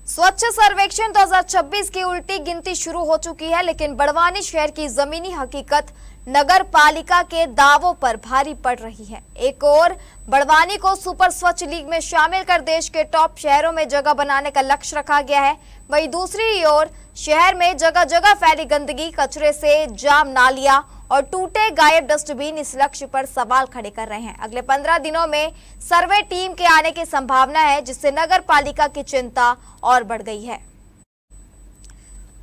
स्वच्छ सर्वेक्षण 2026 की उल्टी गिनती शुरू हो चुकी है, लेकिन बड़वानी शहर की जमीनी हकीकत नगर पालिका के दावों पर भारी पड़ रही है। एक ओर बड़वानी को सुपर स्वच्छ लीग में शामिल कर देश के टॉप शहरों में जगह बनाने का लक्ष्य रखा गया है, वहीं दूसरी ओर शहर में जगह जगह फैली गंदगी, कचरे से जाम नालियां और टूटे गायब डस्टबिन इस लक्ष्य पर सवाल खड़े कर रहे हैं। अगले 15 दिनों में सर्वे टीम के आने की संभावना है, जिससे नगर पालिका की चिंता और बढ़ गई है।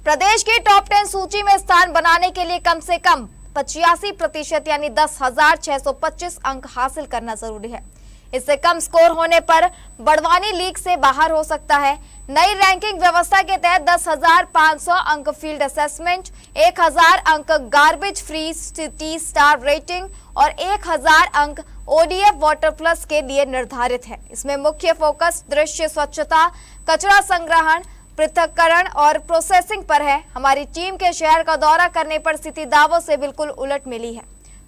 प्रदेश की टॉप 10 सूची में स्थान बनाने के लिए कम से कम 85% यानी 10,625 अंक हासिल करना जरूरी है। इससे कम स्कोर होने पर बड़वानी लीग से बाहर हो सकता है। नई रैंकिंग व्यवस्था के तहत 10,500 अंक फील्ड असेसमेंट, 1,000 अंक garbage free city star rating और 1,000 अंक ओडीएफ वाटर प्लस के लिए निर्धारित है। इसमें मुख्य फोकस दृश्य स्वच्छता, कचरा संग्रहण, पृथक्करण और प्रोसेसिंग पर है। हमारी टीम के शहर का दौरा करने पर स्थिति दावों से बिल्कुल उलट मिली है।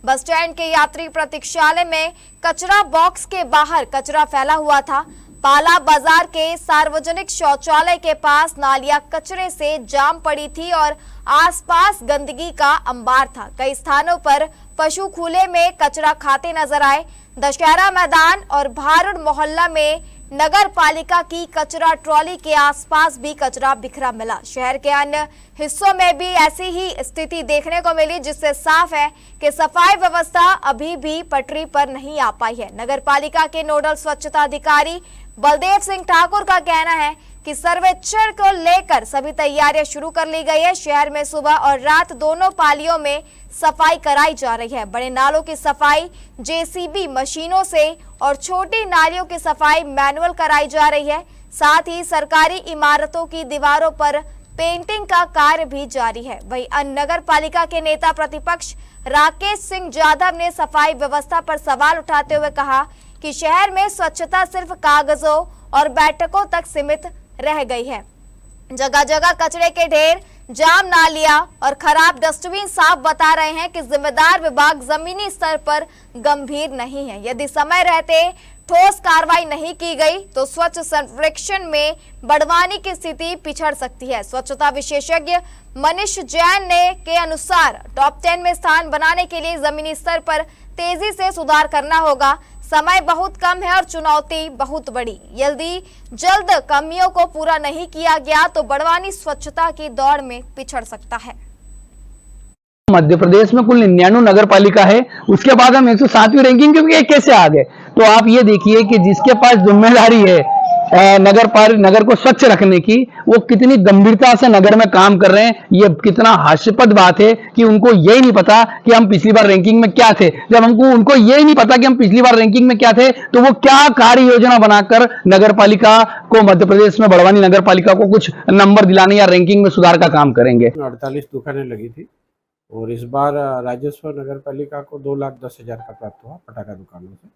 बस स्टैंड के यात्री प्रतीक्षालय में कचरा बॉक्स के बाहर कचरा फैला हुआ था। पाला बाजार के सार्वजनिक शौचालय के पास नालियां कचरे से जाम पड़ी थी और आसपास गंदगी का अंबार था। कई स्थानों पर पशु खुले में कचरा खाते नजर आए। दशहरा मैदान और भारुड़ मोहल्ला में नगर पालिका की कचरा ट्रॉली के आसपास भी कचरा बिखरा मिला। शहर के अन्य हिस्सों में भी ऐसी ही स्थिति देखने को मिली, जिससे साफ है कि सफाई व्यवस्था अभी भी पटरी पर नहीं आ पाई है। नगर पालिका के नोडल स्वच्छता अधिकारी बलदेव सिंह ठाकुर का कहना है कि सर्वेक्षण को लेकर सभी तैयारियां शुरू कर ली गई है। शहर में सुबह और रात दोनों पालियों में सफाई कराई जा रही है। बड़े नालों की सफाई जेसीबी मशीनों से और छोटी नालियों की सफाई मैनुअल कराई जा रही है। साथ ही सरकारी इमारतों की दीवारों पर पेंटिंग का कार्य भी जारी है। वहीं अन्य नगर पालिका के नेता प्रतिपक्ष राकेश सिंह यादव ने सफाई व्यवस्था पर सवाल उठाते हुए कहा कि शहर में स्वच्छता सिर्फ कागजों और बैठकों तक सीमित रह गई है। जगह जगह कचरे के ढेर, जाम नालियां और खराब डस्टबिन साफ बता रहे हैं कि जिम्मेदार विभाग जमीनी स्तर पर गंभीर नहीं है। यदि समय रहते ठोस कार्रवाई नहीं की गई तो स्वच्छ सर्वेक्षण में बड़वानी की स्थिति पिछड़ सकती है। स्वच्छता विशेषज्ञ मनीष जैन ने के अनुसार टॉप 10 में स्थान बनाने के लिए जमीनी स्तर पर तेजी से सुधार करना होगा। समय बहुत कम है और चुनौती बहुत बड़ी। यदि जल्द कमियों को पूरा नहीं किया गया तो बड़वानी स्वच्छता की दौड़ में पिछड़ सकता है। मध्य प्रदेश में कुल 99 नगर पालिका है, उसके बाद हम 107वीं रैंकिंग के कैसे आ गए? तो आप ये देखिए कि जिसके पास जिम्मेदारी है नगर को स्वच्छ रखने की, वो कितनी गंभीरता से नगर में काम कर रहे हैं। ये कितना हास्यास्पद बात है कि उनको यही नहीं पता कि हम पिछली बार रैंकिंग में क्या थे। जब उनको यही नहीं पता कि हम पिछली बार रैंकिंग में क्या थे, तो वो क्या कार्य योजना बनाकर नगर पालिका को, मध्य प्रदेश में बड़वानी नगर पालिका को कुछ नंबर दिलाने या रैंकिंग में सुधार का काम करेंगे। 48 दुकानें लगी थी और इस बार राजस्व नगर पालिका को 2,10,000 का प्राप्त हुआ पटाखा दुकानों से।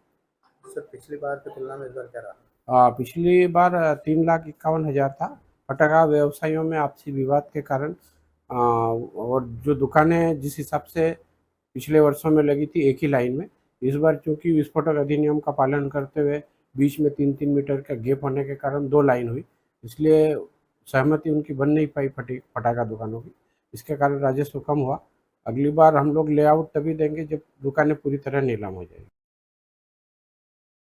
सर पिछली बार की तुलना में इस बार क्या रहा? पिछली बार 3,51,000 था। पटाखा व्यवसायियों में आपसी विवाद के कारण और जो दुकानें जिस हिसाब से पिछले वर्षों में लगी थी एक ही लाइन में, इस बार चूंकि विस्फोटक अधिनियम का पालन करते हुए बीच में 3-3 मीटर का गैप होने के कारण 2 लाइन हुई, इसलिए सहमति उनकी बन नहीं पाई पटाखा दुकानों की। इसके कारण राजस्व कम हुआ। अगली बार हम लोग लेआउट तभी देंगे जब दुकानें पूरी तरह नीलाम हो जाएगी।